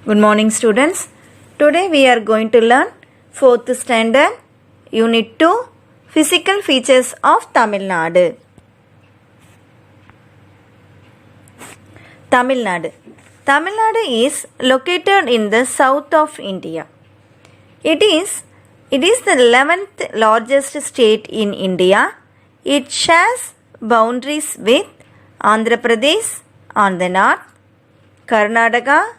Good morning, students. Today we are going to learn 4th standard Unit 2 Physical Features of Tamil Nadu. Tamil Nadu. Tamil Nadu is located in the south of India. It is the 11th largest state in India. It shares boundaries with Andhra Pradesh on the north, Karnataka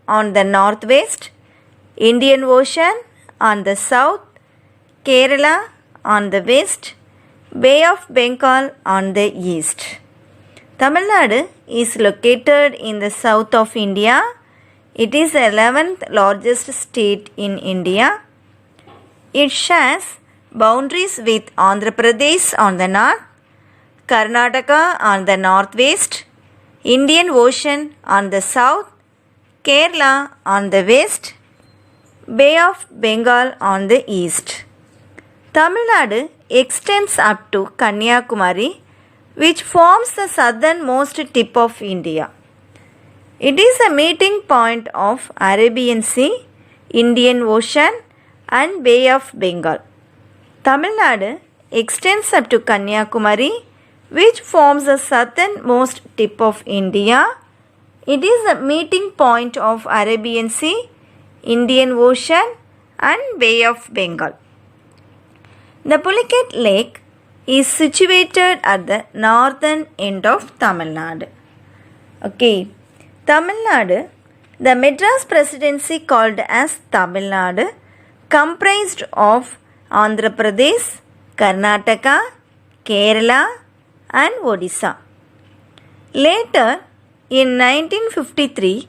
on the northwest, Indian Ocean on the south, Kerala on the west, Bay of Bengal on the east. Tamil Nadu is located in the south of India. It is the 11th largest state in India. It shares boundaries with Andhra Pradesh on the north, Karnataka on the northwest, Indian Ocean on the south, Kerala on the west, Bay of Bengal on the east. Tamil Nadu extends up to Kanyakumari, which forms the southernmost tip of India. It is a meeting point of Arabian Sea, Indian Ocean and Bay of Bengal. Tamil Nadu extends up to Kanyakumari, which forms the southernmost tip of India. It is a meeting point of Arabian Sea, Indian Ocean and Bay of Bengal. The Pulicat Lake is situated at the northern end of Tamil Nadu. Okay, Tamil Nadu, the Madras Presidency called as Tamil Nadu, comprised of Andhra Pradesh, Karnataka, Kerala and Odisha. Later, in 1953,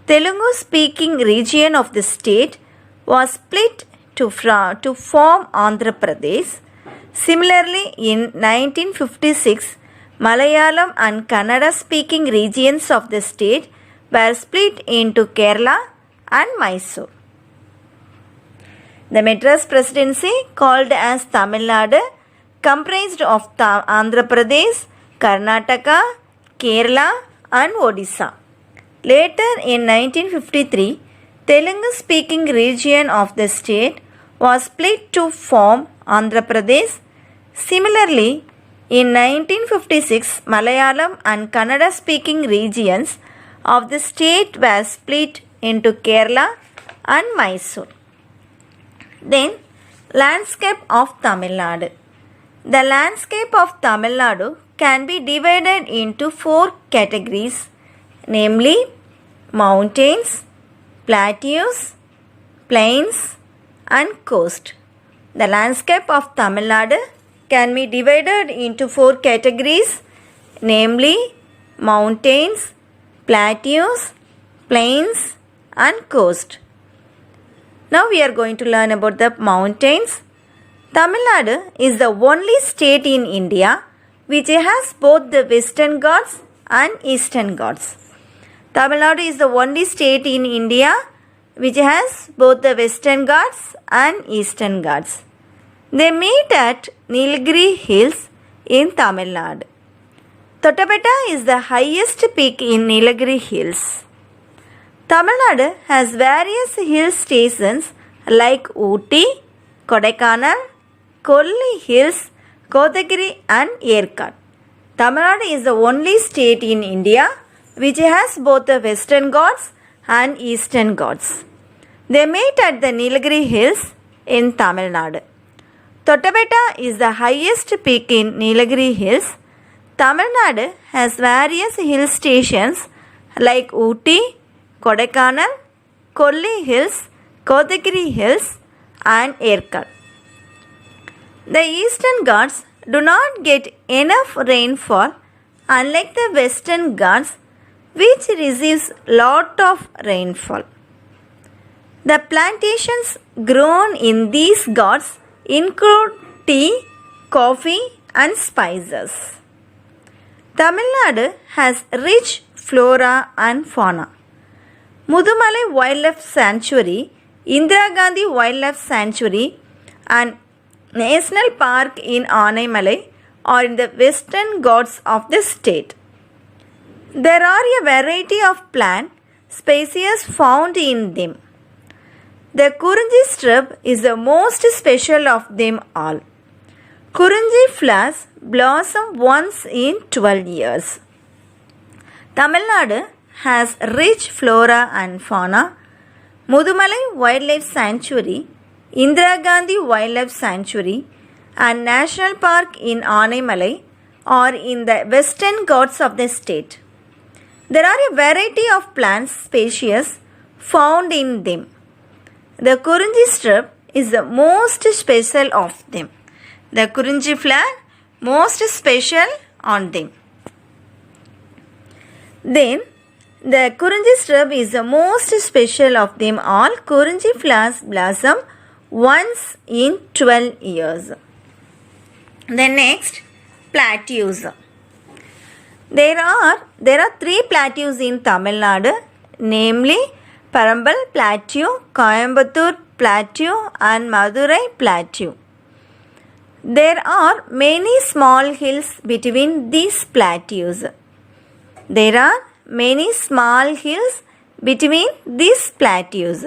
Telugu-speaking region of the state was split to form Andhra Pradesh. Similarly, in 1956, Malayalam and Kannada-speaking regions of the state were split into Kerala and Mysore. The Madras Presidency, called as Tamil Nadu, comprised of Andhra Pradesh, Karnataka, Kerala and Odisha. Later in 1953, Telugu-speaking region of the state was split to form Andhra Pradesh. Similarly, in 1956, Malayalam and Kannada-speaking regions of the state were split into Kerala and Mysore. Then, landscape of Tamil Nadu. The landscape of Tamil Nadu can be divided into 4 categories, namely mountains, plateaus, plains and coast. The landscape of Tamil Nadu can be divided into 4 categories, namely mountains, plateaus, plains and coast. Now we are going to learn about the mountains. Tamil Nadu is the only state in India which has both the Western Ghats and Eastern Ghats. Tamil Nadu is the only state in India which has both the Western Ghats and Eastern Ghats. They meet at Nilgiri Hills in Tamil Nadu. Tottapetta is the highest peak in Nilgiri Hills. Tamil Nadu has various hill stations like Ooty, Kodaikanal, Kolli Hills, Kotagiri and Yerkad. Tamil Nadu is the only state in India which has both the Western Ghats and Eastern Ghats. They meet at the Nilgiri Hills in Tamil Nadu. Tottapetta is the highest peak in Nilgiri Hills. Tamil Nadu has various hill stations like Ooty, Kodaikanal, Kolli Hills, Kotagiri Hills and Yerkad. The Eastern Ghats do not get enough rainfall unlike the Western Ghats which receives lot of rainfall. The plantations grown in these Ghats include tea, coffee and spices. Tamil Nadu has rich flora and fauna. Mudumalai Wildlife Sanctuary, Indira Gandhi Wildlife Sanctuary and National Park in Anaimalai are in the Western Ghats of the state. There are a variety of plants species found in them. The Kurunji shrub is the most special of them all. Kurunji flowers blossom once in 12 years. Tamil Nadu has rich flora and fauna. Mudumalai Wildlife Sanctuary, Indira Gandhi Wildlife Sanctuary, and National Park in Anaimalai are in the western Ghats of the state. There are a variety of plant species found in them. The Kurunji shrub is the most special of them. The Kurunji flower most special on them. Then the Kurunji shrub is the most special of them all. Kurunji flowers blossom once in 12 years. Then next, plateaus. There are 3 plateaus in Tamil Nadu, namely Parambal Plateau, Coimbatore Plateau, and Madurai Plateau. There are many small hills between these plateaus. There are many small hills between these plateaus.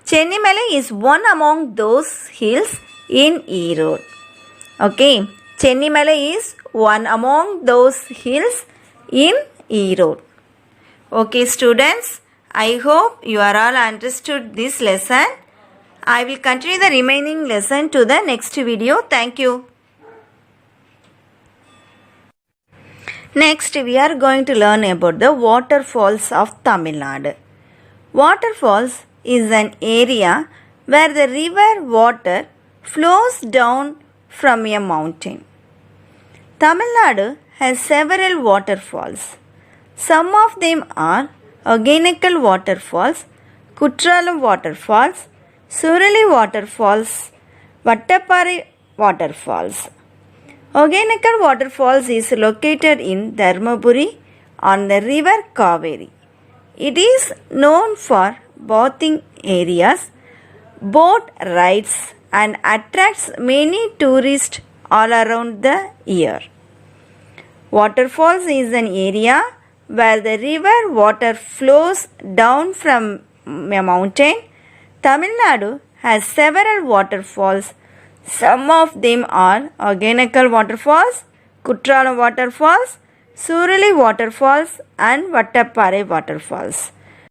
Chennimalai is one among those hills in Erode. Okay, Chennimalai is one among those hills in Erode. Okay, students, I hope you are all understood this lesson. I will continue the remaining lesson to the next video. Thank you. Next, we are going to learn about the waterfalls of Tamil Nadu. Waterfalls is an area where the river water flows down from a mountain. Tamil Nadu has several waterfalls. Some of them are Ogenekkal waterfalls, Kutralam waterfalls, Surali waterfalls, Vattappare waterfalls. Ogenekkal waterfalls is located in Dharmaburi on the river Kaveri. It is known for bathing areas, boat rides, and attracts many tourists all around the year. Waterfalls is an area where the river water flows down from a mountain. Tamil Nadu has several waterfalls. Some of them are Ogenekkal waterfalls, Kutralam waterfalls, Surali waterfalls, and Vattappare waterfalls.